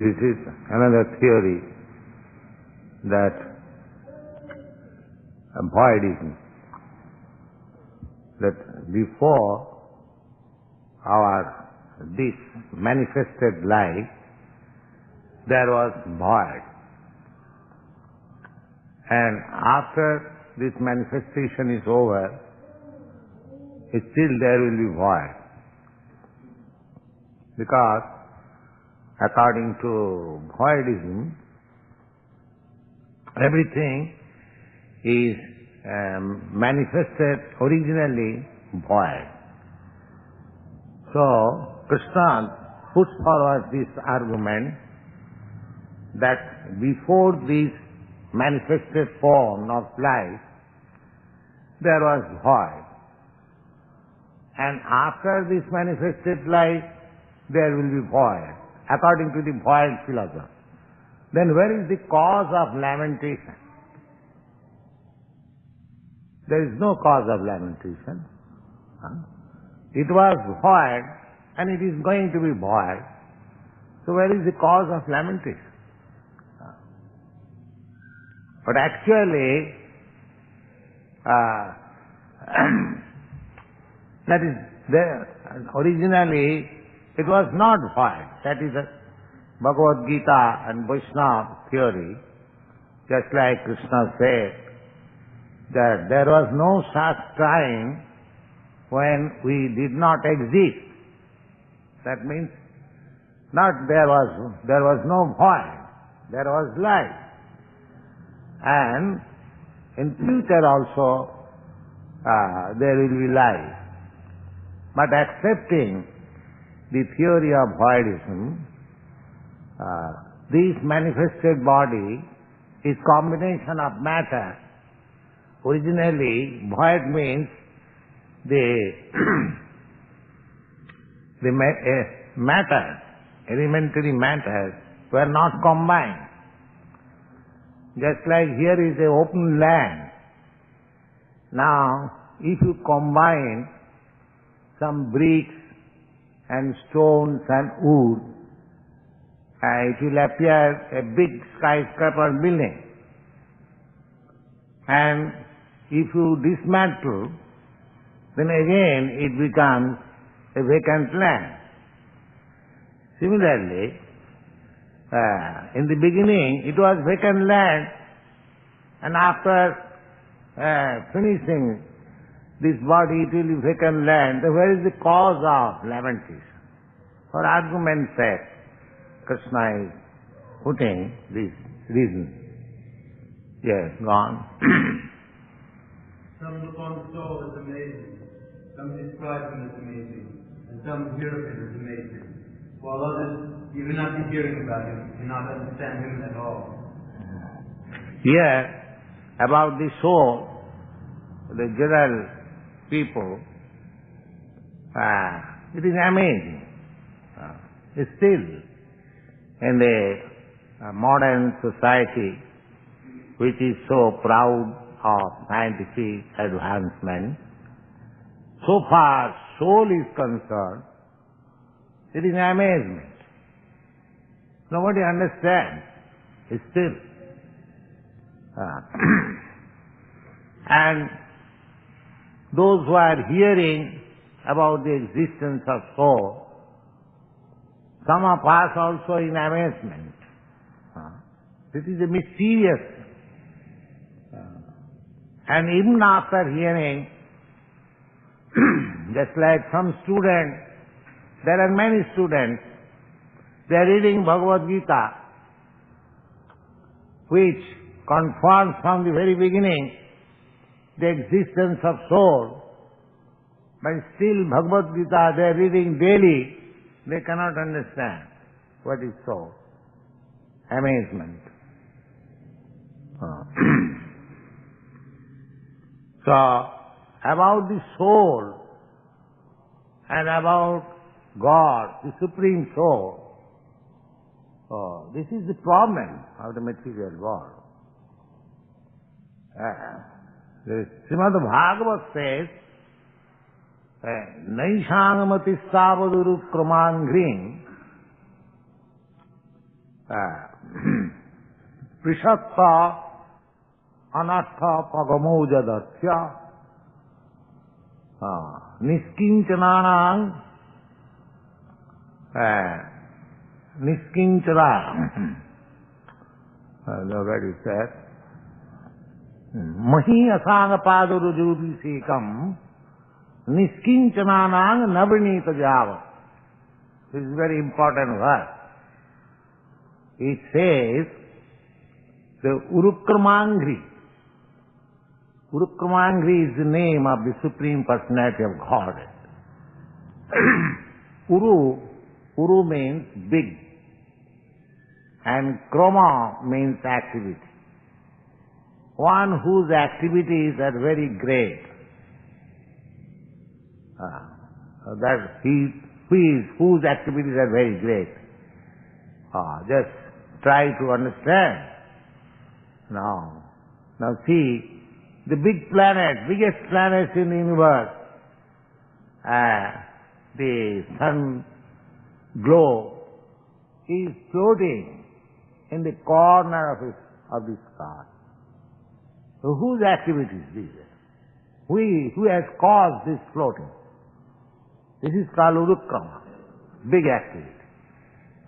This is another theory that voidism, that before this manifested life, there was void. And after this manifestation is over, still there will be void. Because according to voidism, everything is manifested originally void. So, Krishna puts forward this argument that before this manifested form of life, there was void. And after this manifested life, there will be void, according to the void philosophy. Then where is the cause of lamentation? There is no cause of lamentation. It was void and it is going to be void. So where is the cause of lamentation? But actually, that is there. Originally, it was not void. That is a Bhagavad Gita and Vaishnava theory. Just like Krishna said that there was no such time when we did not exist. That means not there was no void. There was life. And in future also there will be life. But accepting the theory of voidism, this manifested body is combination of matter. Originally, void means the matter, elementary matters were not combined. Just like here is an open land. Now, if you combine some bricks and stones and wood, it will appear a big skyscraper building. And if you dismantle, then again it becomes a vacant land. Similarly, in the beginning it was vacant land, and after finishing this body it will be vacant land. So where is the cause of lamentation? For argument's sake, Krishna is putting this reason. Yes, go on. Some look on the soul as amazing, some describe him as amazing, and some hear of him as amazing, while others, even after hearing about him, cannot understand him at all. Here, about the soul, the general people, it is amazing. Still, in the modern society, which is so proud of scientific advancement, so far soul is concerned, it is amazement. Nobody understands. Still. And those who are hearing about the existence of soul, some of us also in amazement. This is a mysterious thing. And even after hearing, just like some students, there are many students, they are reading Bhagavad Gita, which confirms from the very beginning the existence of soul, but still Bhagavad Gita they are reading daily, they cannot understand what is soul. Amazement. So, about the soul and about God, the Supreme Soul, this is the problem of the material world. The ЩrīmadBhāgavatam says, Naishāṅamatiස්සāvadurukramāṅghriṃ Prishatta anartha pagamo jadatya niskincananang niskinchana what is that? Mahi asanga padurujubhisekam niskincananang navrinita java. This is a very important verse. It says the Urukramangri. Urukramangri is the name of the Supreme Personality of Godhead. Uru means big, and krama means activity. One whose activities are very great. Whose activities are very great. Just try to understand. Now see, the big planet, biggest planets in the universe, the sun globe is floating in the corner of the sky. So whose activities these are? Who has caused this floating? This is called Urukkama, big activity.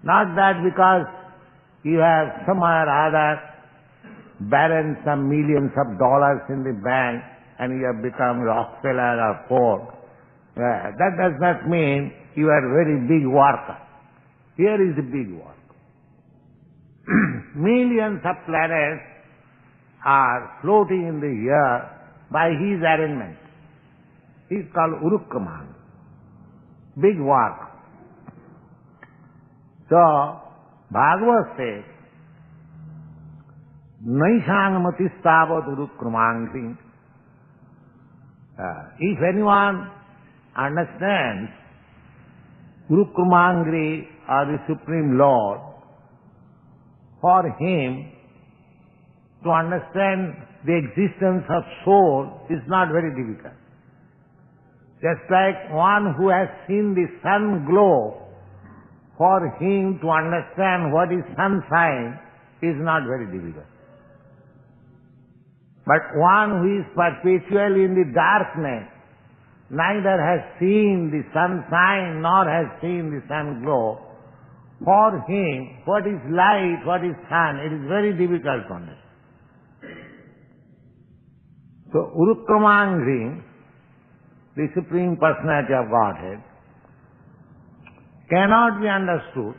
Not that because you have some or other balance some millions of dollars in the bank and you have become Rockefeller or Ford. That does not mean you are a very big worker. Here is the big work. Millions of planets are floating in the air by his arrangement. He is called Urukkaman. Big work. So, Bhagavad says, Naishanamatistavat Urukramangri. If anyone understands Urukramangri or the Supreme Lord, for him to understand the existence of soul is not very difficult. Just like one who has seen the sun glow, for him to understand what is sunshine is not very difficult. But one who is perpetually in the darkness, neither has seen the sunshine nor has seen the sun glow, for him what is light, what is sun, it is very difficult to understand. So Urukramangri, the Supreme Personality of Godhead, cannot be understood.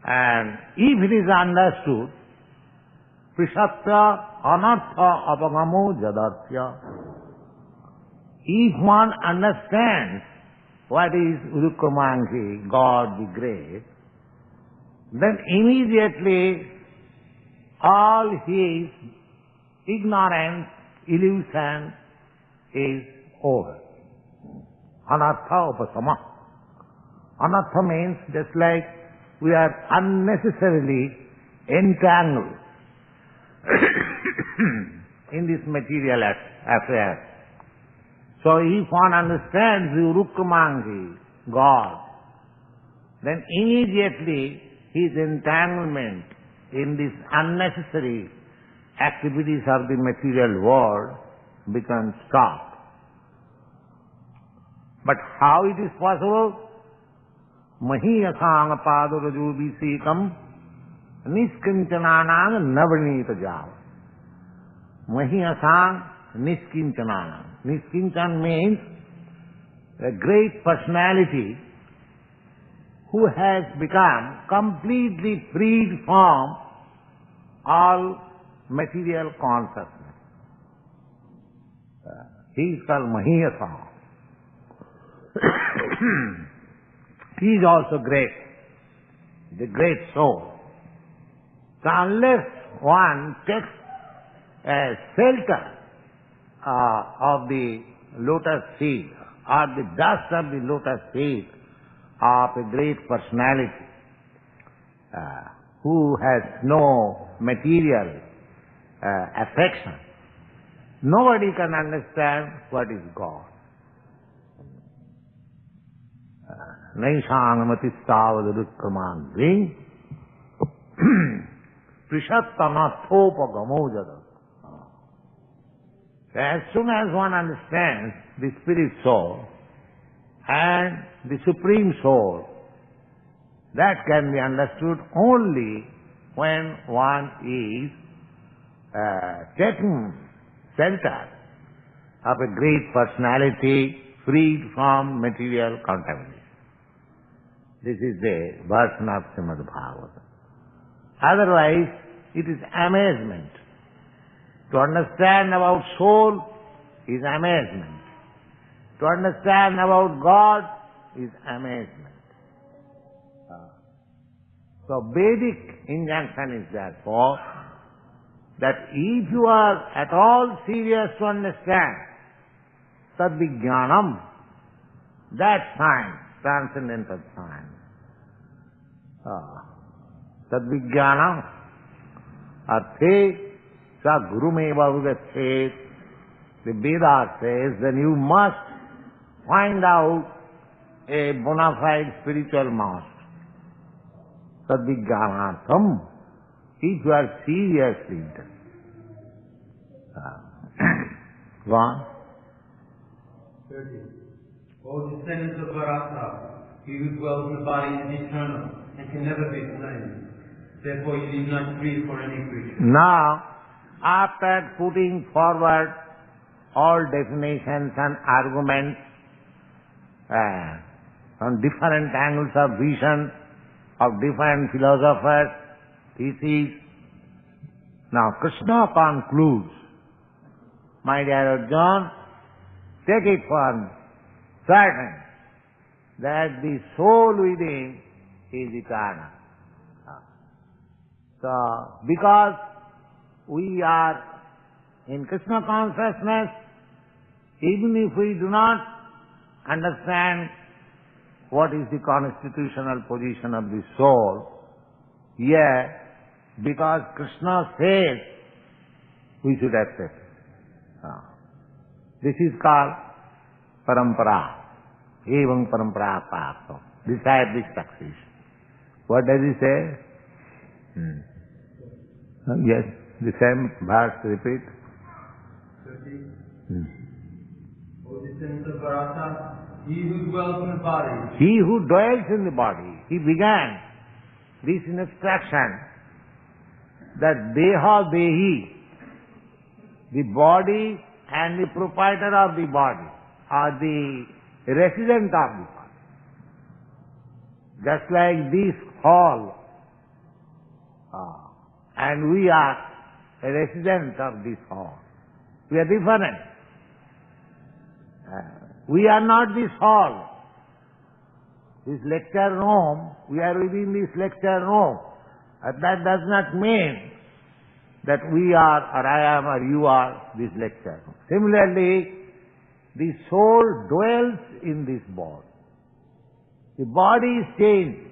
And if it is understood, Prishatya anartha apagamo jadatya. If one understands what is Urukramangri, God the Great, then immediately all his ignorance, illusion is over. Anartha upasama. Anartha means just like we are unnecessarily entangled in this material affair. So if one understands the Urukramangri, God, then immediately his entanglement in these unnecessary activities of the material world becomes stopped. But how it is possible? Mahiyasang padurajubhisekam niskincananang navrinita java. Mahiyasang niskincananang. Niskinchan means a great personality who has become completely freed from all material consciousness. He is called Mahiyasang. He is also great, the great soul. So unless one takes a shelter of the lotus feet or the dust of the lotus feet of a great personality who has no material affection, nobody can understand what is God. Naishanamatistavadurukramandring Prishattanathopagamojada. As soon as one understands the spirit soul and the supreme soul, that can be understood only when one is taking shelter of a great personality freed from material contamination. This is the version of ЩrīmadBhāgavatam. Otherwise, it is amazement. To understand about soul is amazement. To understand about God is amazement. So Vedic injunction is therefore that if you are at all serious to understand Tad-vijñānam, that science, transcendental science, Tad-vijñānam arthe sa gurumeva udathet, the Veda says, then you must find out a bona fide spiritual master. Tad-vijñānāर्थam, if you are seriously interested. Go on. 30. O descendants of Bharata, he who dwells in the body is eternal and can never be slain. Therefore you need not grieve for any creature. Now, after putting forward all definitions and arguments from different angles of vision of different philosophers, theses, now Krishna concludes, my dear Arjuna, take it for certain that the soul within is eternal. So, because we are in Krishna consciousness, even if we do not understand what is the constitutional position of the soul, yet, because Krishna says, we should accept it. This is called parampara. Evam parampara papam. Disciplic succession. What does he say? Yes, the same verse, repeat. 30. O descendants of Bharata, he who dwells in the body. He who dwells in the body. He began this instruction that Deha Dehi, the body and the proprietor of the body are the resident of the body. Just like this hall, and we are a resident of this hall. We are different. We are not this hall. This lecture room, we are within this lecture room. That does not mean that we are, or I am, or you are this lecture room. Similarly, the soul dwells in this body. The body is changing,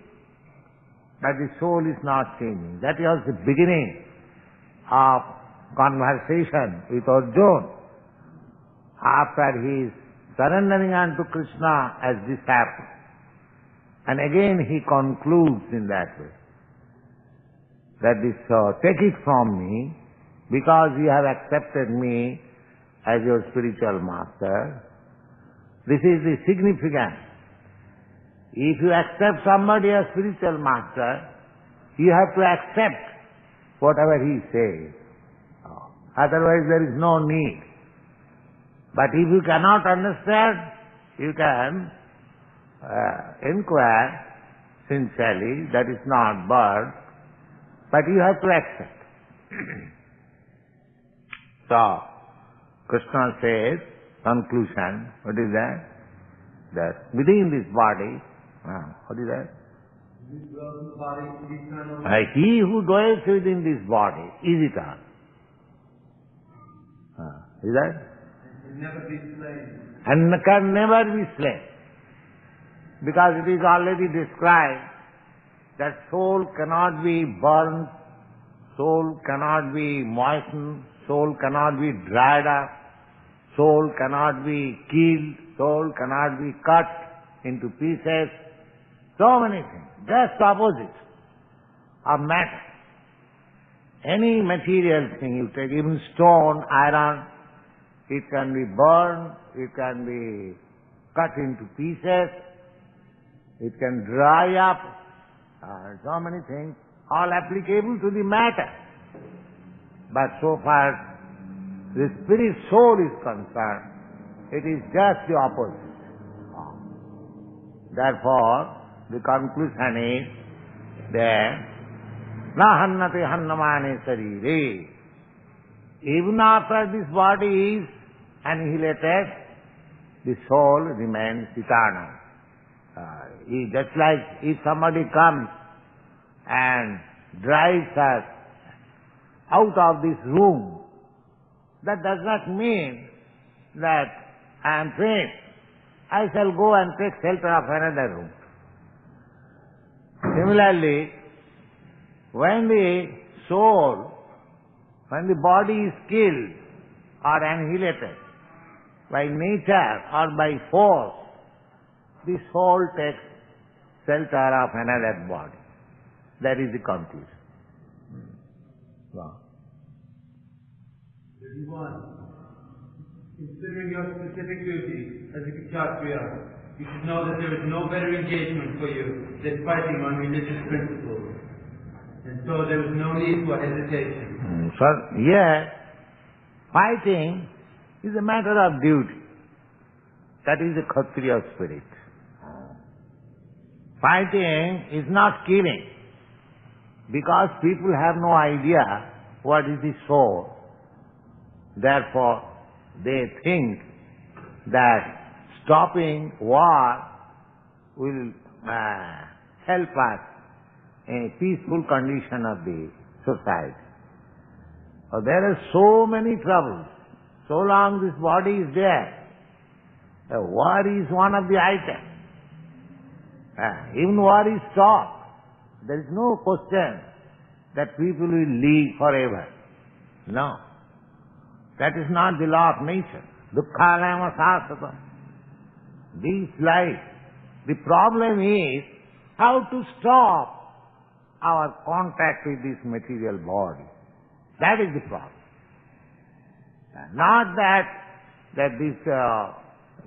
but the soul is not changing. That was the beginning of conversation with Arjuna after he is surrendering unto Krishna as disciple. And again he concludes in that way, that this, take it from me, because you have accepted me as your spiritual master. This is the significance. If you accept somebody as spiritual master, you have to accept whatever he says. Otherwise there is no need. But if you cannot understand, you can inquire sincerely, that is not birth, but you have to accept. So, Krishna says, conclusion, what is that? That within this body, what is that? He who dwells in the body is eternal. He who dwells within this body is eternal. Is that? And can never be slain. And can never be slain. Because it is already described that soul cannot be burned, soul cannot be moistened, soul cannot be dried up, soul cannot be killed, soul cannot be cut into pieces, So many things, just opposite of matter. Any material thing you take, even stone, iron, it can be burned, it can be cut into pieces, it can dry up, so many things, all applicable to the matter. But so far the spirit soul is concerned, it is just the opposite. Therefore, the conclusion is that na hannate hannamane sarire. Even after this body is annihilated, the soul remains eternal. Just like if somebody comes and drives us out of this room, that does not mean that I am faint. I shall go and take shelter of another room. Similarly, when the soul, when the body is killed or annihilated by nature or by force, the soul takes shelter of another body. That is the conclusion. Wow. 31. Considering your specific duty as a Kshatriya, you should know that there is no better engagement for you than fighting on religious principles. And so there is no need for hesitation. So, yes, fighting is a matter of duty. That is the Kshatriya spirit. Fighting is not killing, because people have no idea what is the soul. Therefore, they think that stopping war will help us in a peaceful condition of the society. There are so many troubles. So long this body is there, war is one of the items. Even war is stopped, there is no question that people will live forever. No. That is not the law of nature. Dukkhalayam asasata. This life. The problem is how to stop our contact with this material body. That is the problem. Not that these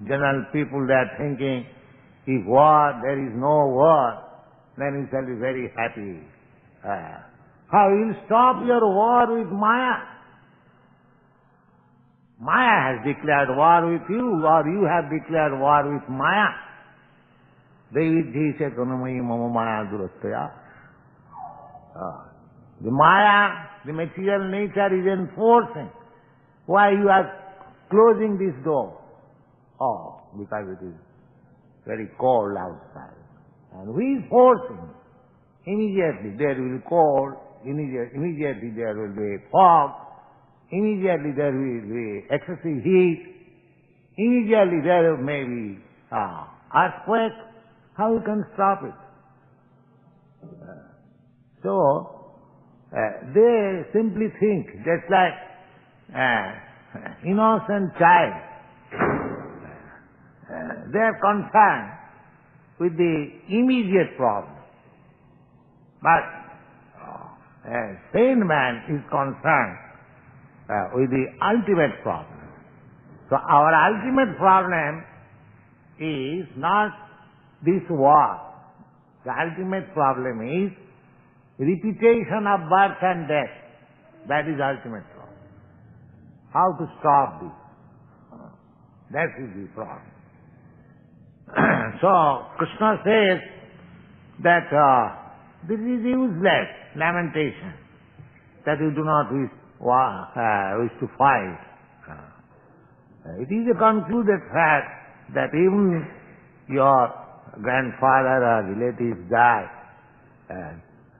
general people, they are thinking, if there is no war, then you shall be very happy. How you will stop your war with Maya? Maya has declared war with you, or you have declared war with Maya. Devidhi sekanamayi mama maya durastaya. The Maya, the material nature is enforcing. Why you are closing this door? Oh, because it is very cold outside. And who is forcing? Immediately there will be cold, immediately there will be fog, immediately there will be excessive heat, immediately there may be earthquake. How you can stop it? So, they simply think, just like innocent child, they are concerned with the immediate problem. But a sane man is concerned with the ultimate problem. So our ultimate problem is not this war. The ultimate problem is repetition of birth and death. That is the ultimate problem. How to stop this? That is the problem. So Krishna says that this is useless lamentation, that you do not wish to fight. It is a concluded fact that even your grandfather or relatives die,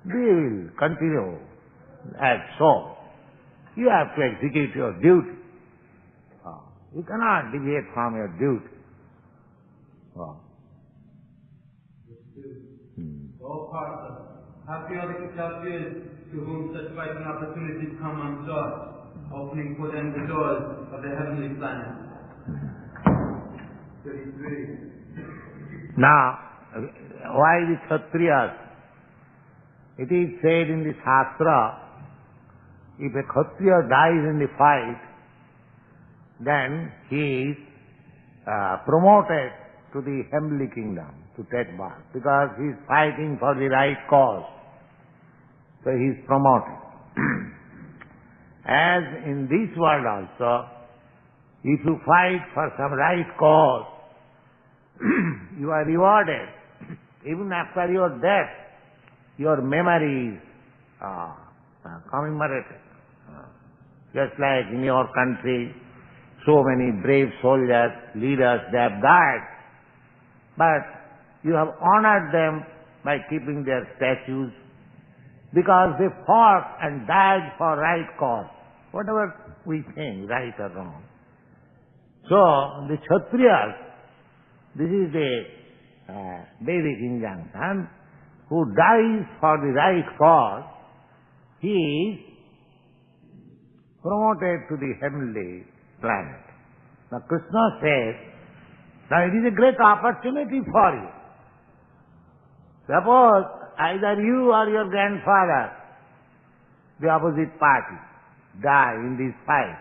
they will continue as so. You have to execute your duty. You cannot deviate from your duty. All parts happy are the Kshatriyas to whom such fighting opportunities come unsought, opening for them the doors of the heavenly planet. 33. Now, why the Kshatriyas? It is said in the Shastra, if a Kshatriya dies in the fight, then he is promoted to the heavenly kingdom to take birth, because he is fighting for the right cause. So he is promoted. As in this world also, if you fight for some right cause, you are rewarded. Even after your death, your memory is commemorated. Just like in your country, so many brave soldiers, leaders, they have died. But you have honored them by keeping their statues, because they fought and died for right cause. Whatever we think, right or wrong. So, the Kshatriyas, this is the Vedic injunction, who dies for the right cause, he is promoted to the heavenly planet. Now Krishna says, now it is a great opportunity for you. Suppose either you or your grandfather, the opposite party, die in this fight.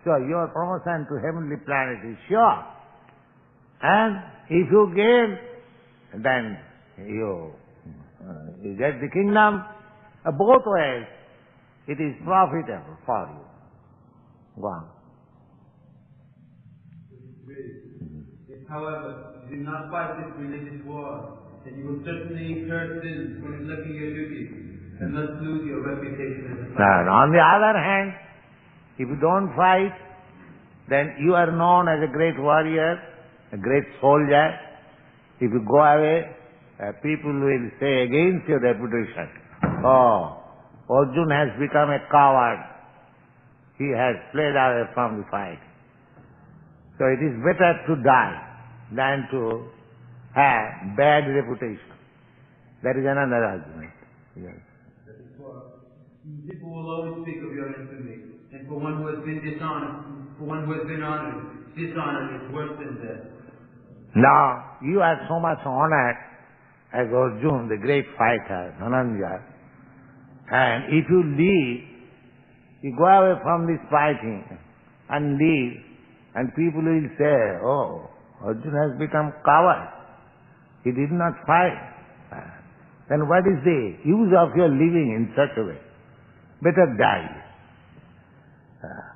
So your promotion to heavenly planet is sure. And if you gain, then you get the kingdom. Both ways, it is profitable for you. Go on. If, however, you do not fight this religious war, then you will certainly incur sins when neglecting your duties, and thus lose your reputation as a fighter. On the other hand, if you don't fight, then you are known as a great warrior, a great soldier. If you go away, people will say against your reputation, oh, Arjuna has become a coward. He has fled away from the fight. So it is better to die than to have bad reputation. That is another argument. Yes. People will always speak of your infamy, and for one who has been dishonored, for one who has been honored, dishonor is worse than death. Now, you are so much honored as Arjuna, the great fighter, Dhananjaya, and if you leave, you go away from this fighting and leave, and people will say, oh, Arjuna has become coward. He did not fight. Then what is the use of your living in such a way? Better die.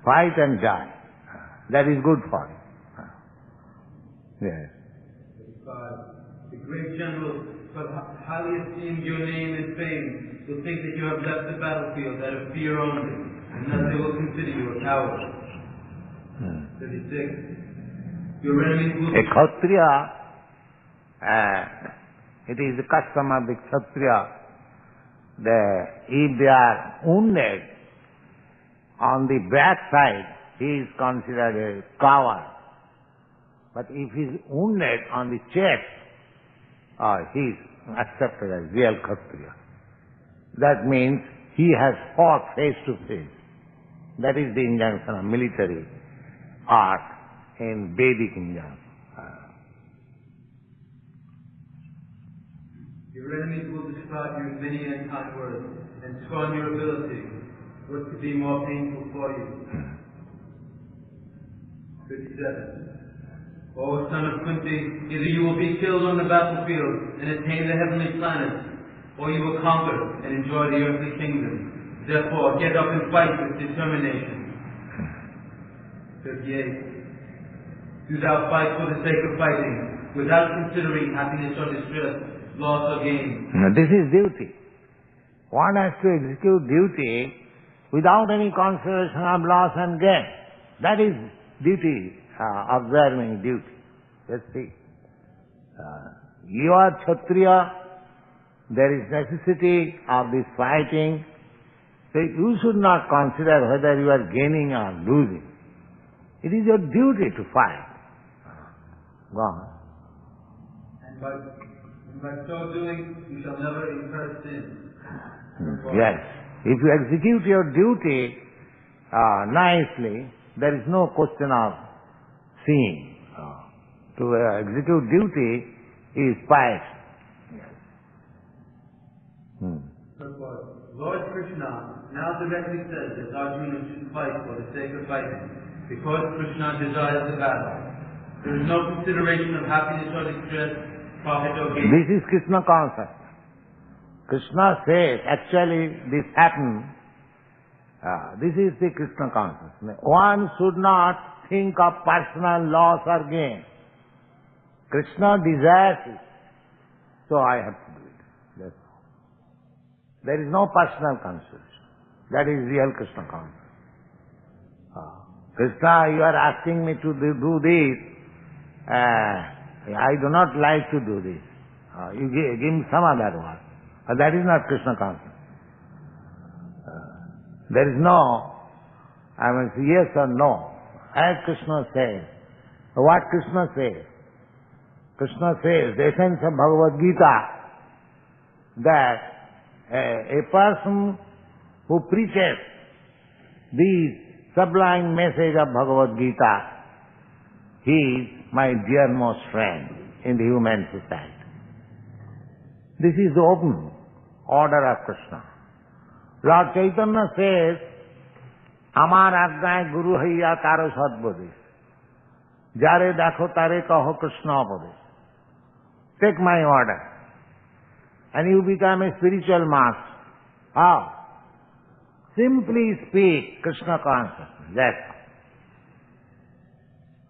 Fight and die. That is good for you. Yes. The great general, but highly esteemed your name and fame, will think that you have left the battlefield out of fear only, and thus they will consider you a coward. 36. Your enemies will... A Kshatriya, it is the custom of the Kshatriya, if they are wounded on the backside, he is considered a coward. But if he is wounded on the chest, he is accepted as real Kshatriya. That means he has fought face to face. That is the injunction of military art in Vedic injunction. Your enemies will describe you in many unkind words and scorn your ability. What could be more painful for you? 37. O son of Kunti, either you will be killed on the battlefield and attain the heavenly planets, or you will conquer and enjoy the earthly kingdom. Therefore, get up and fight with determination. 38. Do thou fight for the sake of fighting, without considering happiness or distress, loss or gain. Now, this is duty. One has to execute duty without any consideration of loss and gain. That is duty, observing duty. Let's see. You are Kshatriya, there is necessity of this fighting. So you should not consider whether you are gaining or losing. It is your duty to fight. Go on. And by so doing, you shall never incur sin. Yes. If you execute your duty nicely, there is no question of sin. To execute duty is piety. Yes. Lord Krishna now directly says that Arjuna should fight for the sake of fighting, because Krishna desires the battle. There is no consideration of happiness or distress, profit or gain. This is Krishna consciousness. Krishna says, actually this happened. This is the Krishna consciousness. One should not think of personal loss or gain. Krishna desires it, so I have to do it. That's all. There is no personal consideration. That is real Krishna consciousness. Krishna, you are asking me to do this. I do not like to do this. You give me some other one. That is not Krishna consciousness. There is no, yes or no. As Krishna says, what Krishna says? Krishna says, the essence of Bhagavad Gita, that a person who preaches this sublime message of Bhagavad Gita, he is my dearmost friend in the human society. This is the open order of Krishna. Lord Chaitanya says, Amar Ajnay Guru Haiya Taro Sadbodis. Jare Dakho Tare Kaho Krishna Apodis. Take my order, and you become a spiritual master. How? Simply speak Krishna consciousness. That's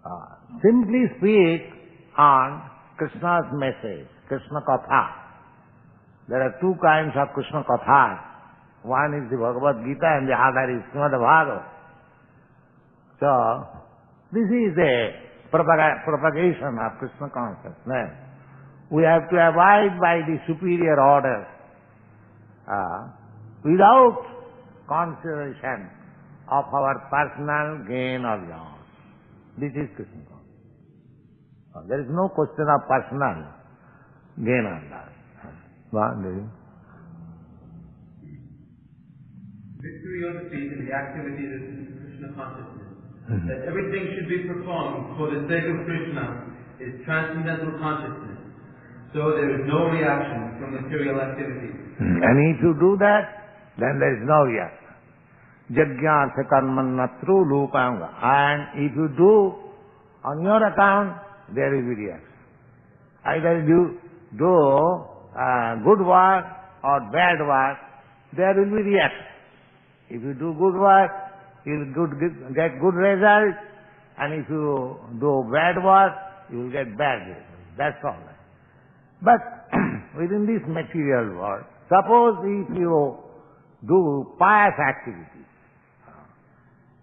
all. Simply speak on Krishna's message, Krishna Katha. There are two kinds of Krishna Kathas. One is the Bhagavad Gita and the other is ЩrīmadBhāgavatam. So, this is a propagation of Krishna consciousness. We have to abide by the superior orders without consideration of our personal gain or loss. This is Krishna consciousness. There is no question of personal gain or loss. Victory or defeat in the activities of Krishna consciousness. That everything should be performed for the sake of Krishna is transcendental consciousness. So there is no reaction from material activities. And if you do that, then there is no reaction. Jajñātha karmanatru lūpāṅga. And if you do on your account, there will be reaction. Either you do good work or bad work, there will be reaction. If you do good work, you will get good result, and if you do bad work, you will get bad result. That's all. But within this material world, suppose if you do pious activities,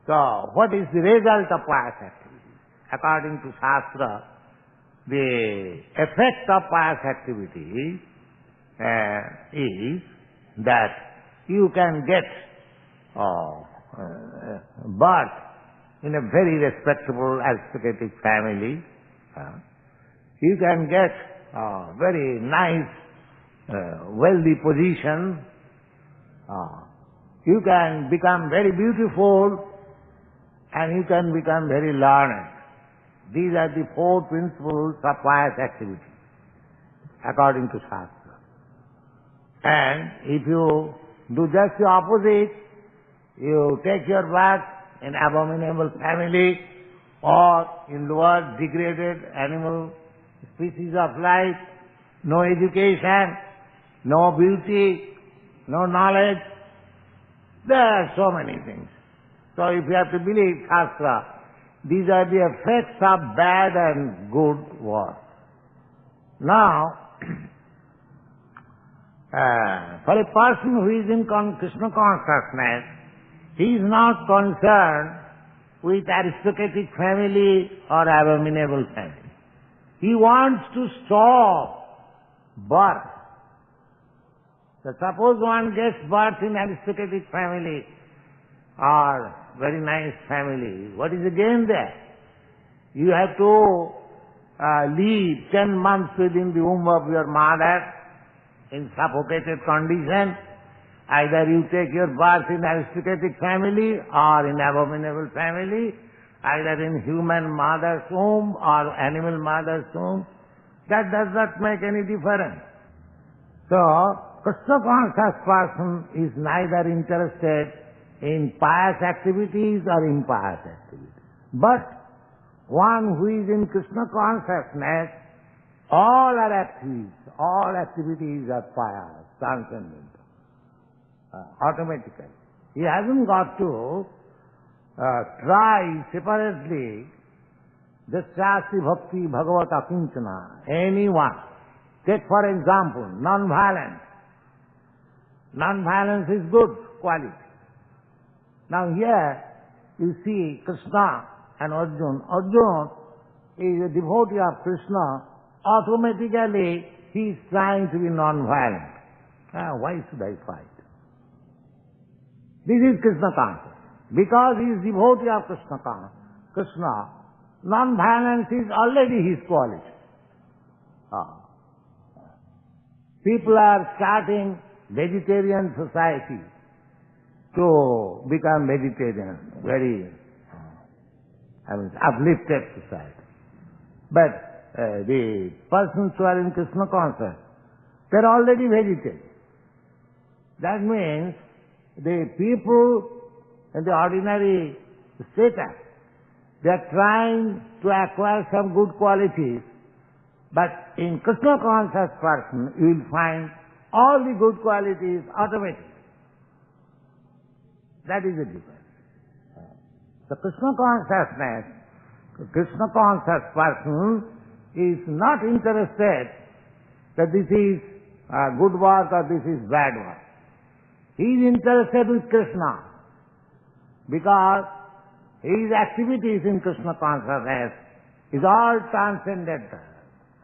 so what is the result of pious activities? According to Shastra, the effect of pious activity is that you can get birth in a very respectable aristocratic family. You can get very nice, wealthy position. You can become very beautiful, and you can become very learned. These are the four principles of pious activity, according to Shastra. And if you do just the opposite, you take your birth in abominable family or in lower degraded animal species of life, no education, no beauty, no knowledge. There are so many things. So if you have to believe Shastra, these are the effects of bad and good work. Now, for a person who is in Krishna consciousness, he is not concerned with aristocratic family or abominable family. He wants to stop birth. So suppose one gets birth in aristocratic family or very nice family, what is the gain there? You have to live 10 months within the womb of your mother in suffocated condition. Either you take your birth in aristocratic family or in abominable family, either in human mother's womb or animal mother's womb. That does not make any difference. So, Krishna conscious person is neither interested in pious activities or impious activities. But one who is in Krishna consciousness, all activities are pious, transcendental, automatically. He hasn't got to try separately just Shasti Bhakti Bhagavata Kinchana, anyone. Take for example, non-violence. Non-violence is good quality. Now here you see Krishna and Arjuna. Arjuna is a devotee of Krishna. Automatically he is trying to be non-violent. Why should I fight? This is Krishna consciousness. Because he is devotee of Krishna, non-violence is already his quality. People are starting vegetarian society to become vegetarian, very uplifted society. But the persons who are in Krishna consciousness, they are already vegetarian. That means the people in the ordinary status, they are trying to acquire some good qualities, but in Krishna conscious person, you will find all the good qualities automatic. That is the difference. The Krishna conscious person is not interested that this is good work or this is bad work. He is interested with Krishna because his activities in Krishna consciousness is all transcendental,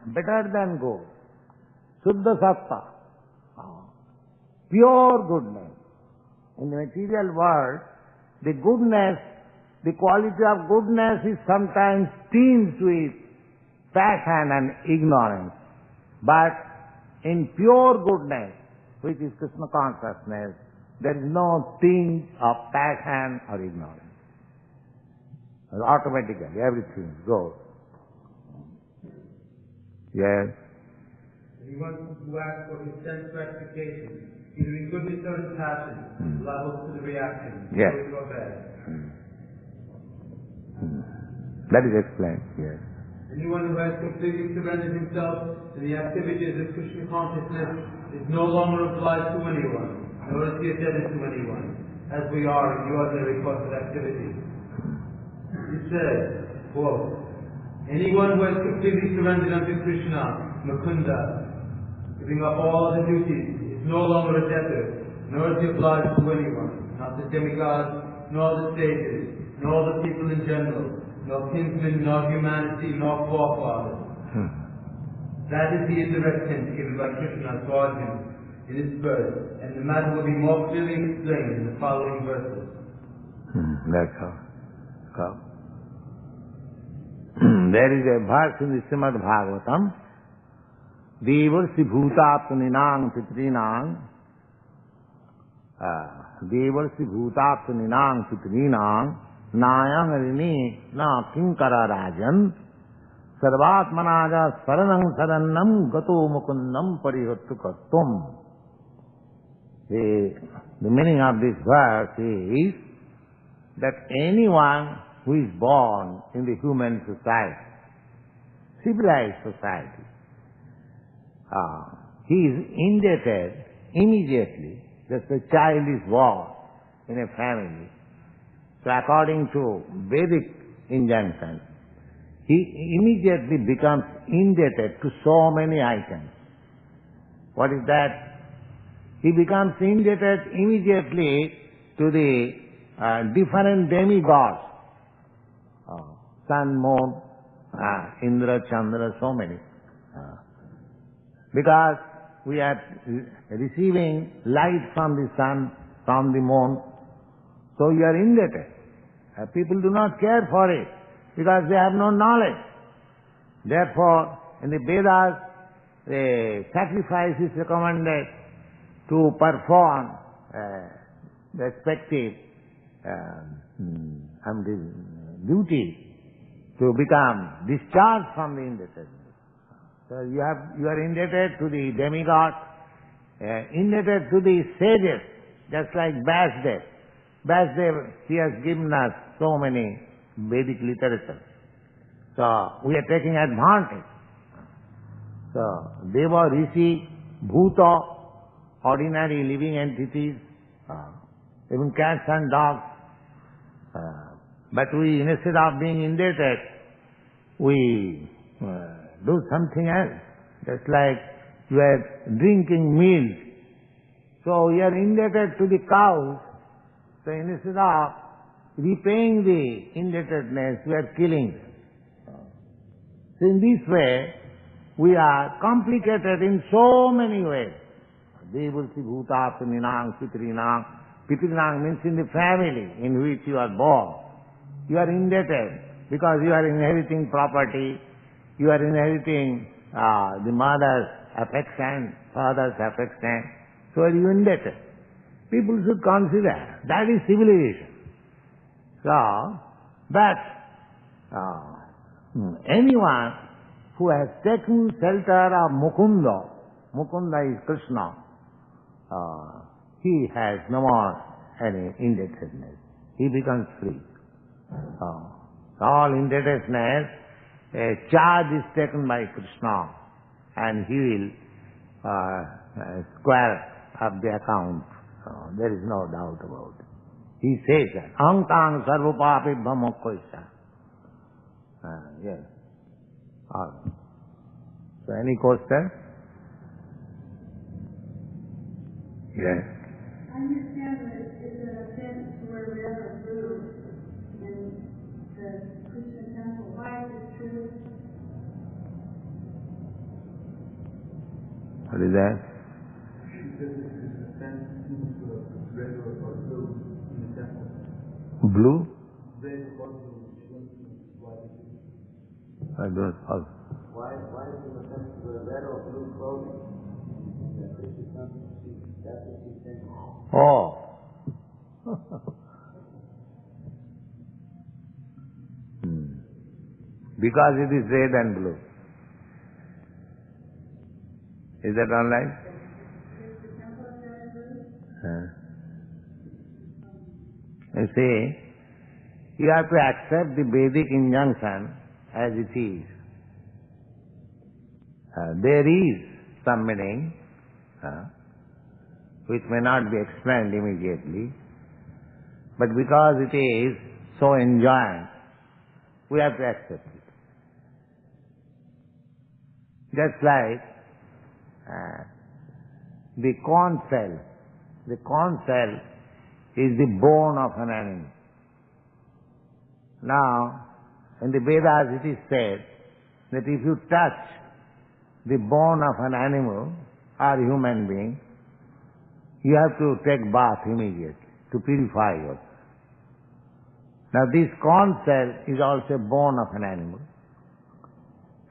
better than good, Suddha Satta, pure goodness. In the material world, the goodness, the quality of goodness is sometimes tinged with passion and ignorance. But in pure goodness, which is Krishna consciousness, there is no tinge of passion or ignorance. Automatically, everything goes. Yes? Anyone who acts for his sense gratification, either in goodness or in passion, levels to the reaction, yes. good or bad. That is explained, yes. Anyone who has completely surrendered himself to the activities of Krishna consciousness is no longer obliged to anyone, nor is he a debtor to anyone, as we are in the ordinary course of activity. It says, quote, anyone who has completely surrendered unto Krishna, Mukunda, giving up all other duties, is no longer a debtor, nor is he obliged to anyone, not the demigods, nor the sages, nor the people in general, nor kinsmen, nor humanity, nor forefathers. That is the indirect hint given by Krishna to Arjuna in his verse, and the matter will be more clearly explained in the following verses. That's how. There is a verse in the ЩrīmadBhāgavatam, Devarsi bhūtāptanināṁ pitrināṁ Devarsi bhūtāptanināṁ pitrināṁ Nāyam arini na kinkara rajan sarvatmanaja saranam sarannam gato mukundam parihattu kattum. The meaning of this verse is that anyone who is born in the human society, civilized society, he is indebted immediately, just a child is born in a family. So according to Vedic injunction, he immediately becomes indebted to so many items. What is that? He becomes indebted immediately to the different demigods, sun, moon, Indra, Chandra, so many. Because we are receiving light from the sun, from the moon, so you are indebted. People do not care for it because they have no knowledge. Therefore, in the Vedas, the sacrifice is recommended to perform respective duty to become discharged from the indebtedness. So you are indebted to the demigod, indebted to the sages, just like Vyasdev. Vyasdev, he has given us so many Vedic literature. So, we are taking advantage. So, Deva, Rishi, Bhuta, ordinary living entities, even cats and dogs. But we, instead of being indebted, we do something else. Just like you are drinking milk. So we are indebted to the cows. So instead of repaying the indebtedness, we are killing them. So in this way, we are complicated in so many ways. Devulsi bhuta puninang pitrinang. Pitrinang means in the family in which you are born. You are indebted because you are inheriting property, you are inheriting the mother's affection, father's affection, so are you indebted. People should consider that is civilization. So, but anyone who has taken shelter of Mukunda, Mukunda is Krishna, he has no more any indebtedness. He becomes free. All indebtedness, a charge is taken by Krishna and he will square up the account. There is no doubt about it. He says that. Aham tang sarvapapi bhamokkoisya. Yes. So any question? Yes. I understand that it's an offense to wear red or blue in the Christian temple. Why is it true? What is that? Blue? I don't know. Why is it offense to wear red or blue clothing? Oh. Because it is red and blue. Is that all right? You see, you have to accept the Vedic injunction as it is. There is some meaning which may not be explained immediately, but because it is so enjoined, we have to accept it. Just like the corn cell. The corn cell is the bone of an animal. Now, in the Vedas it is said that if you touch the bone of an animal or human being, you have to take bath immediately to purify yourself. Now this corn cell is also a bone of an animal,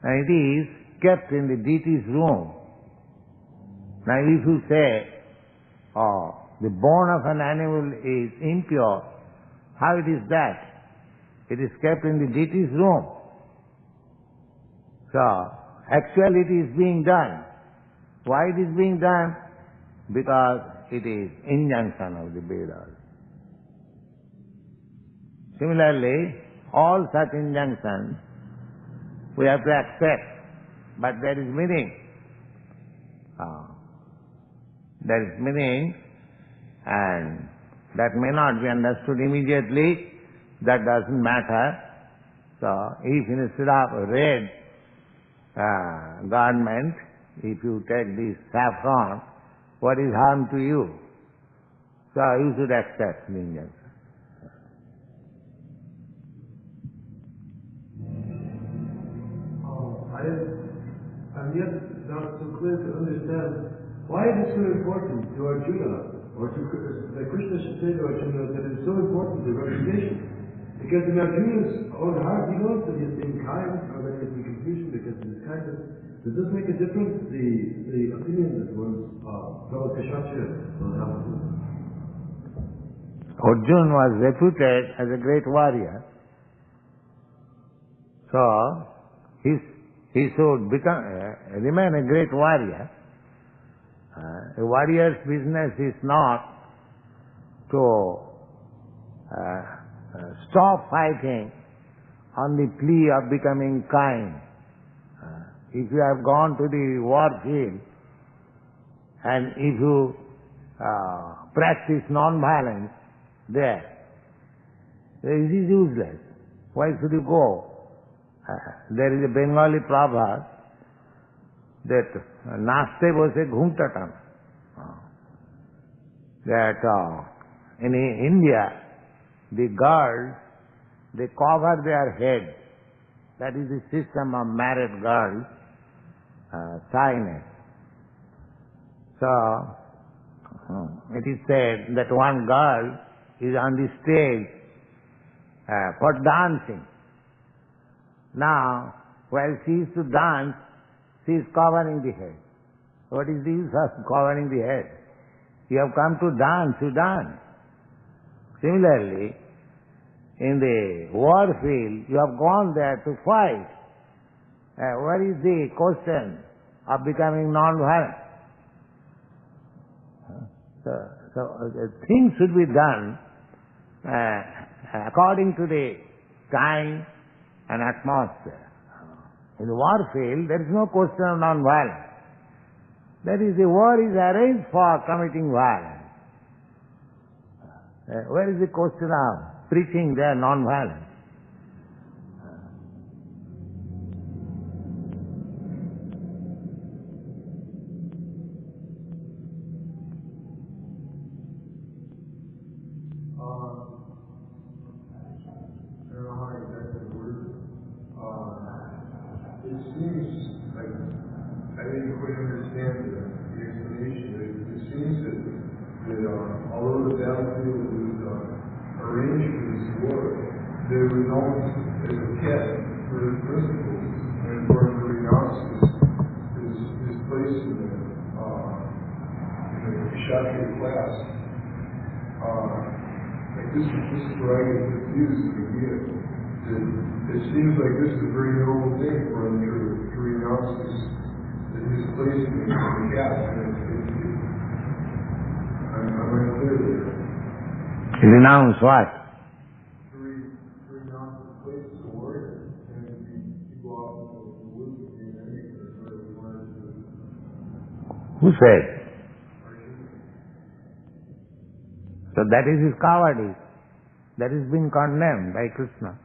and it is kept in the deity's room. Now if you say, the bone of an animal is impure, how it is that? It is kept in the deity's room. So, actually it is being done. Why it is being done? Because it is injunction of the Vedas. Similarly, all such injunctions we have to accept, but there is meaning. There is meaning, and that may not be understood immediately. That doesn't matter. So, if instead of red garment, if you take this saffron, what is harm to you? So, you should accept the injunction. I'm yet not so clear to understand why it is so important to Arjuna, or to that Krishna should say to Arjuna that it is so important to reputation. Because in Arjuna's own heart, he knows that he is being kind, or that he is in confusion because of his kindness. Does this make a difference, the opinion that one's fellow Kshatriya will have? Arjuna was reputed as a great warrior. So, he should remain a great warrior. A warrior's business is not to stop fighting on the plea of becoming kind. If you have gone to the war field and if you practice non-violence there, it is useless. Why should you go? There is a Bengali proverb that naste bose ghumtatan. That in India, the girls, they cover their head. That is the system of married girls, shyness. So, it is said that one girl is on the stage for dancing. Now, while she is to dance, she is covering the head. What is the use of covering the head? You have come to dance, you dance. Similarly, in the war field, you have gone there to fight. What is the question of becoming non-violent? So things should be done according to the time and atmosphere. In the war field, there is no question of non-violence. That is, the war is arranged for committing violence. Where is the question of preaching there non-violence? It seems like this is a very noble thing for him to renounce his place in the caste. I'm unclear there. Renounce what? To renounce his place as a warrior and to go off into the woods and be an immigrant or whatever he wanted to do. Who said? So that is his cowardice. That is being condemned by Krishna.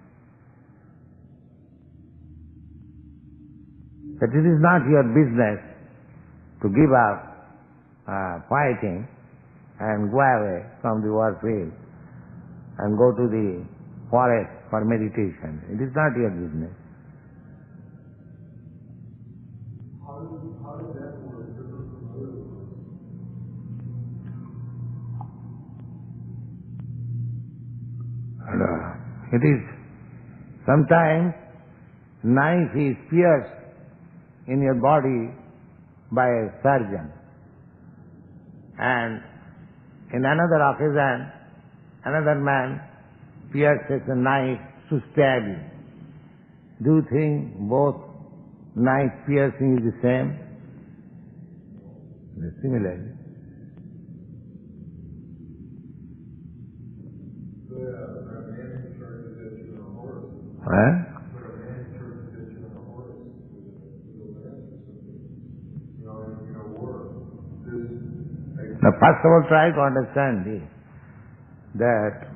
That it is not your business to give up fighting and go away from the war field and go to the forest for meditation. It is not your business. How does that work different from other works? It is sometimes knife is pierced in your body by a surgeon, and in another occasion another man pierces a knife to stab you. Do you think both knife piercing is the same? Similarly. Now, first of all, try to understand this, that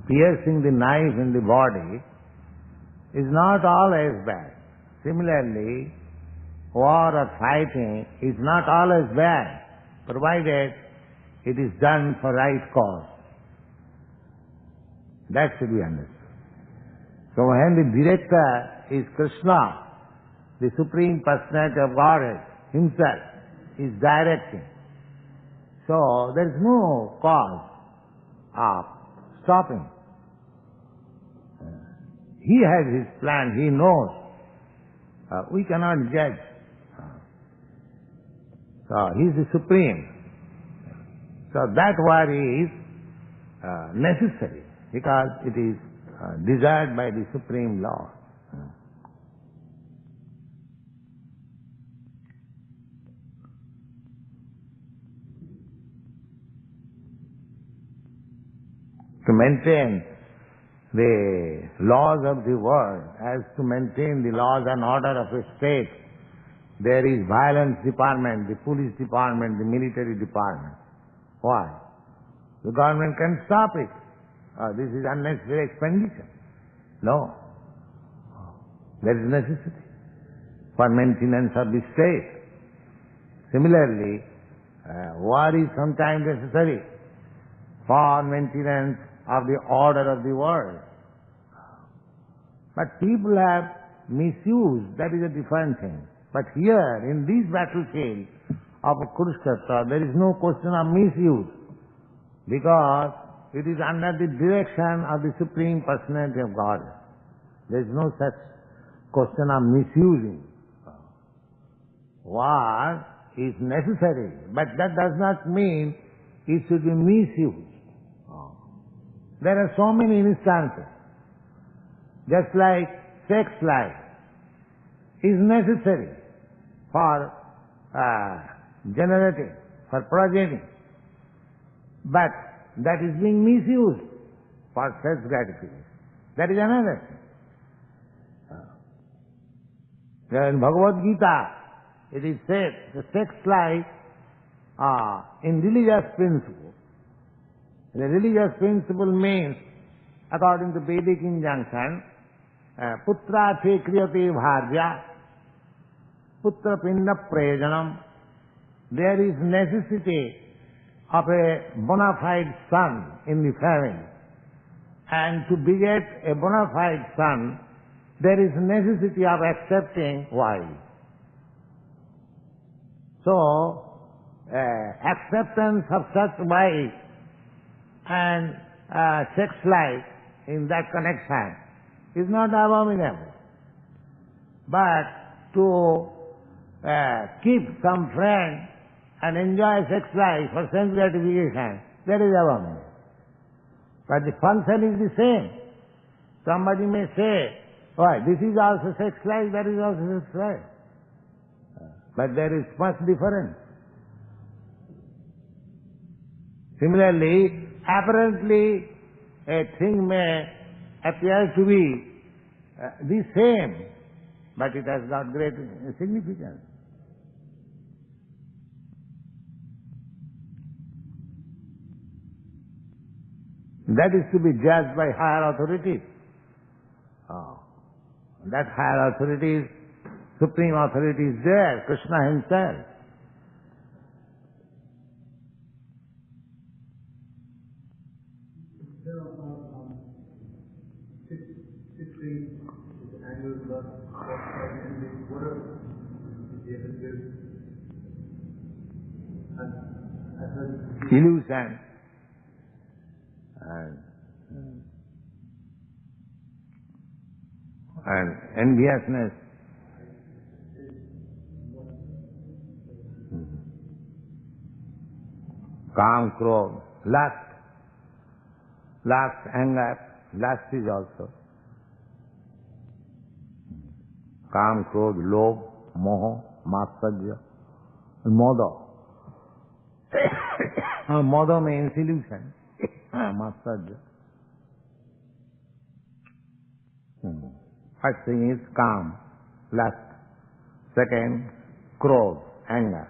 piercing the knife in the body is not always bad. Similarly, war or fighting is not always bad, provided it is done for right cause. That should be understood. So when the director is Krishna, the Supreme Personality of Godhead Himself is directing, so there is no cause of stopping. He has His plan, He knows. We cannot judge. So He is the Supreme. So that war is necessary because it is desired by the Supreme Lord. To maintain the laws of the world, as to maintain the laws and order of a state, there is violence department, the police department, the military department. Why? The government can stop it. This is unnecessary expenditure. No. There is necessity for maintenance of the state. Similarly, war is sometimes necessary for maintenance of the order of the world. But people have misused, that is a different thing. But here, in this battlefield of Kurukshetra, there is no question of misuse, because it is under the direction of the Supreme Personality of Godhead. There is no such question of misusing. War is necessary, but that does not mean it should be misused. There are so many instances. Just like sex life is necessary for generating, for progeny, but that is being misused for self-gratification. That is another thing. In Bhagavad Gita, it is said the sex life in religious principle. The religious principle means, according to Vedic injunction, putra te kriyate bharya, putra pinda prayojanam. There is necessity of a bona fide son in the family. And to beget a bona fide son, there is necessity of accepting wife. So, acceptance of such wife and sex life in that connection is not abominable. But to keep some friend and enjoy sex life for sense gratification, that is abominable. But the function is the same. Somebody may say, why, this is also sex life, that is also sex life. But there is much difference. Similarly, apparently a thing may appear to be the same, but it has got great significance. That is to be judged by higher authorities. That higher authority is, supreme authority is there, Krishna himself. Illusion and enviousness. Kam, krodh, lust, anger, lust is also. Kam, krodh, lobh, moho, matsarya, modo. Modo means illusion. Matsarya. First thing is kam, lust. Second, krodh, anger.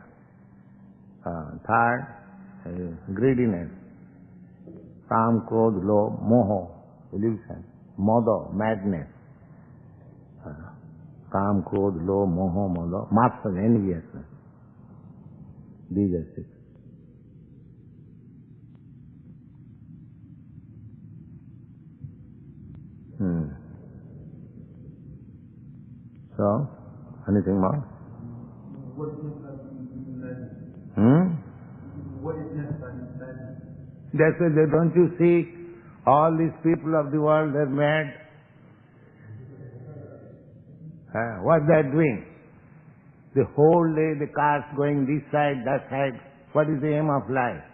Third, greediness. Kam, krodh, lobh, moho, illusion. Modo, madness. Kam, krodh, lobh, moho, modo. Matsarya, enviousness. These are six. So, anything more? What is necessary? What is necessary? That's why don't you see all these people of the world, they're mad. What they're doing? The whole day the cars going this side, that side. What is the aim of life?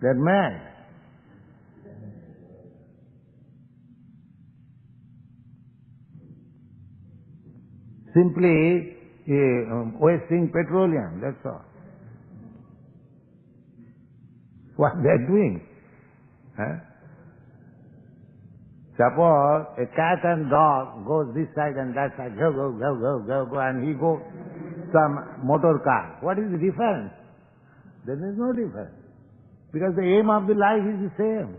They're mad. Simply wasting petroleum, that's all. What they're doing. Suppose a cat and dog goes this side and that side, go, go, go, go, go, go, and he goes some motor car. What is the difference? There is no difference. Because the aim of the life is the same.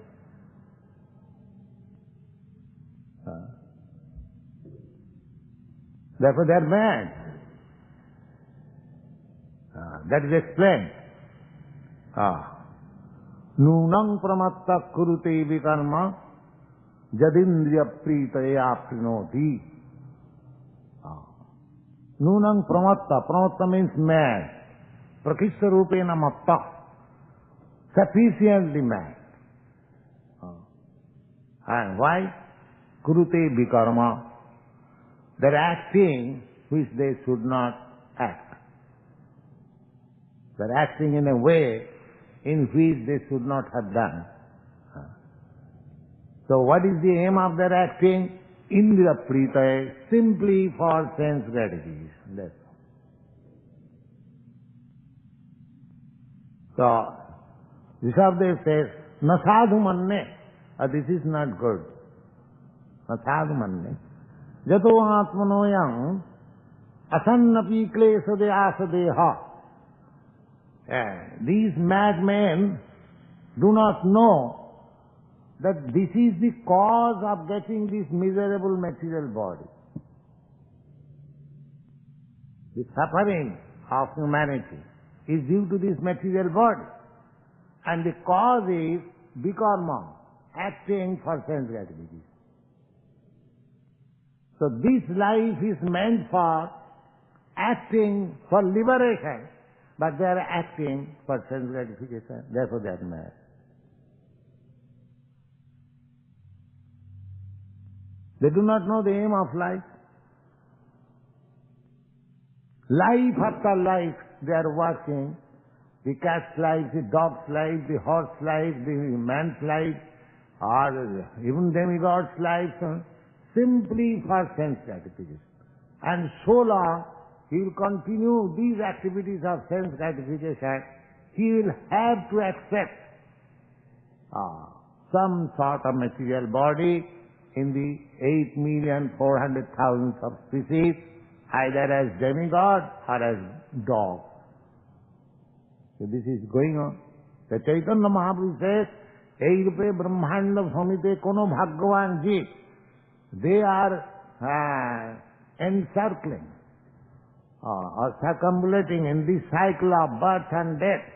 Therefore they are mad. That is explained. Nunang pramatta kurute vikarma jadindriya pritaya aprinoti. Nunang pramatta. Pramatta means mad. Prakishta rupena matta. Sufficiently mad. And why? Kurute vikarma. They are acting which they should not act. They are acting in a way in which they should not have done. So what is the aim of their acting? Indriya pritaya, simply for sense gratification. That's all. So, Rishabdev says, na sadhu manne. This is not good. Na sadhu manne. Jato atmanoyam asannapi klesade asadeha. These madmen do not know that this is the cause of getting this miserable material body. The suffering of humanity is due to this material body. And the cause is bikarma, acting for sense gratification. So this life is meant for acting for liberation, but they are acting for sense gratification. Therefore they are mad. They do not know the aim of life. Life after life they are working. The cat's life, the dog's life, the horse's life, the man's life, or even demigod's life, simply for sense gratification. And so long he will continue these activities of sense gratification, he will have to accept some sort of material body in the 8,400,000 of species, either as demigod or as dog. So this is going on. The Chaitanya Mahaprabhu says, Ei rupe brahmanda samite kono bhagavan ji. They are encircling or circumambulating in this cycle of birth and death.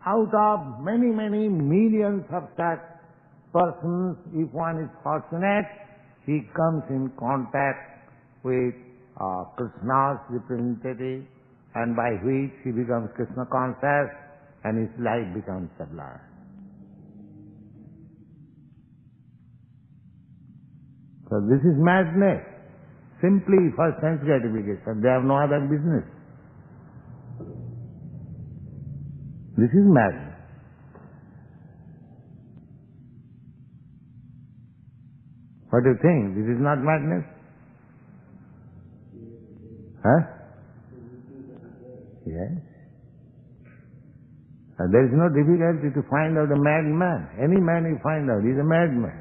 Out of many, many millions of such persons, if one is fortunate, he comes in contact with Krishna's representative, and by which he becomes Krishna conscious and his life becomes sublime. So this is madness, simply for sense gratification. They have no other business. This is madness. What do you think? This is not madness? Huh? Yes. There is no difficulty to find out a madman. Any man you find out, he is a madman.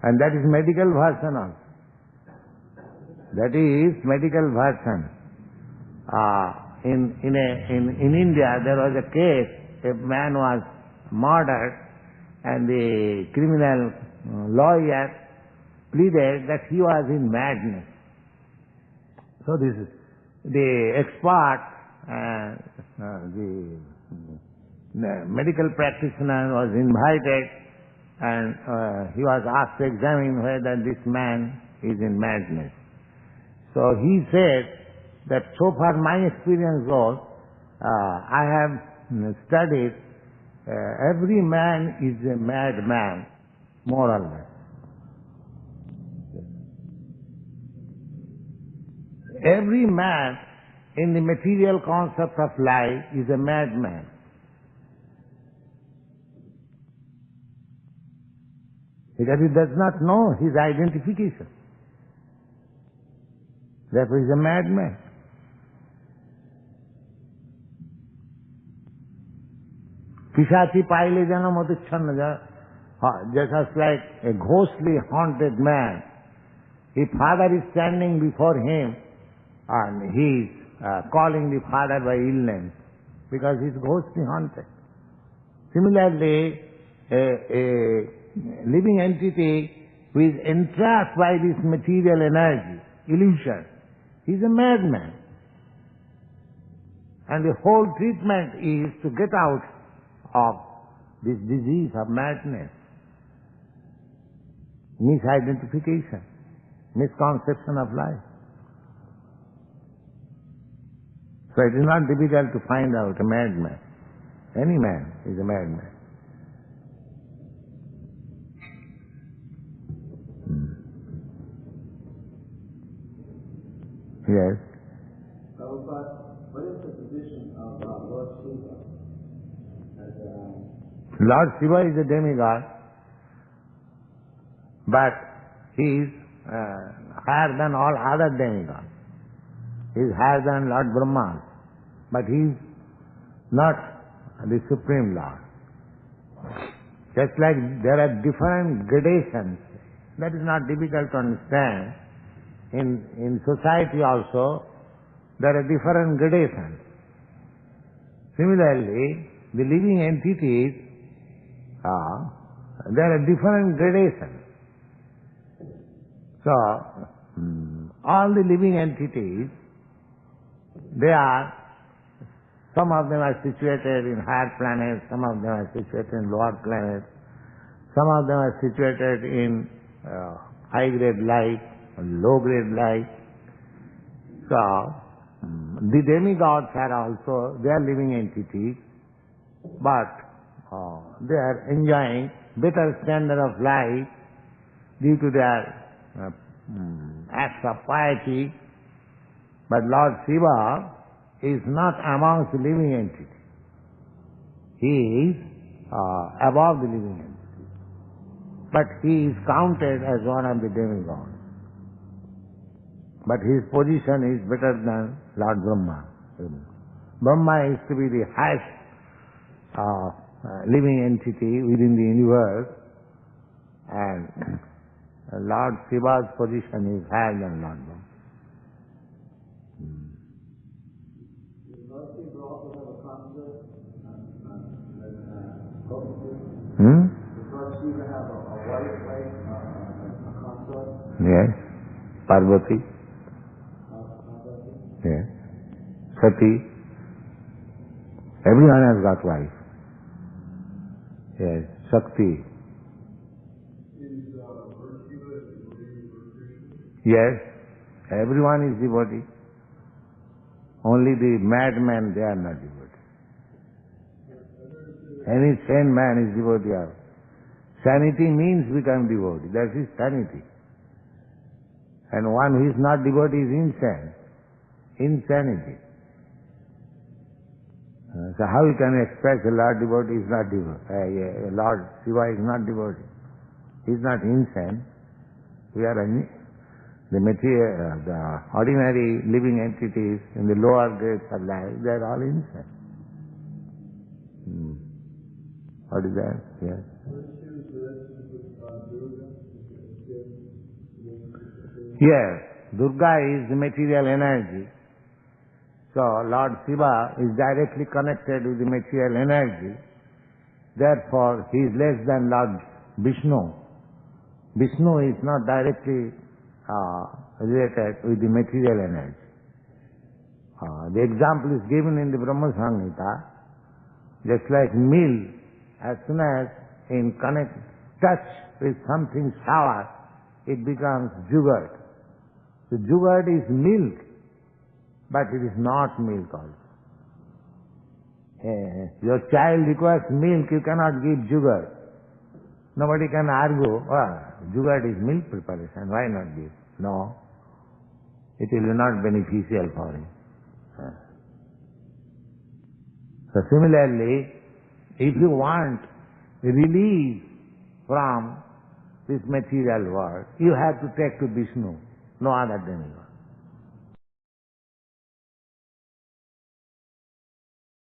And that is medical version also. That is medical version. In India there was a case, a man was murdered and the criminal lawyer pleaded that he was in madness. So this is the expert, the medical practitioner was invited, and he was asked to examine whether this man is in madness. So he said that so far my experience goes, I have studied, every man is a madman, more or less. Every man in the material concept of life is a madman. Because he does not know his identification. Therefore he is a madman. Pishachi paile jana matuchanna ja. Just like a ghostly haunted man. If father is standing before him and he is calling the father by ill name because he is ghostly haunted. Similarly, a living entity who is entrapped by this material energy, illusion, he is a madman. And the whole treatment is to get out of this disease of madness, misidentification, misconception of life. So it is not difficult to find out a madman. Any man is a madman. Yes. Prabhupada, what is the position of Lord Shiva? Lord Shiva is a demigod, but he is higher than all other demigods. He is higher than Lord Brahma, but he is not the Supreme Lord. Just like there are different gradations, that is not difficult to understand. In society also, there are different gradations. Similarly, the living entities, there are different gradations. So, all the living entities, some of them are situated in higher planets, some of them are situated in lower planets, some of them are situated in high-grade light, low-grade light. So, the demigods are also, they are living entities, but they are enjoying better standard of life due to their acts of piety. But Lord Shiva is not amongst the living entities. He is above the living entities. But he is counted as one of the demigods. But his position is better than Lord Brahma. Brahma is to be the highest living entity within the universe, and Lord Shiva's position is higher than Lord Brahma. Lord Shiva also have a concert? Does Lord Shiva have a wife, a consort? Yes. Parvati. Yes. Sati. Everyone has got wife. Yes. Shakti. Is Lord Shiva a devotee of Krishna? Yes. Everyone is devotee. Only the madmen, they are not devotee. Any sane man is devotee of. Sanity means become devotee. That is sanity. And one who is not devotee is insane. Insanity. So how you can express a Lord devotee is not devotee? Lord Shiva is not devotee. He is not insane. We are the material, the ordinary living entities in the lower grades of life, they are all insane. What is that? Yes. Yes, Durga is the material energy. So Lord Shiva is directly connected with the material energy. Therefore, he is less than Lord Vishnu. Vishnu is not directly related with the material energy. The example is given in the Brahma Samhita. Just like milk, as soon as in touch with something sour, it becomes yogurt. The yogurt is milk, but it is not milk also. Your child requires milk, you cannot give yogurt. Nobody can argue, yogurt is milk preparation, why not give? No, it will be not beneficial for him. So similarly, if you want release from this material world, you have to take to Vishnu, no other demigod.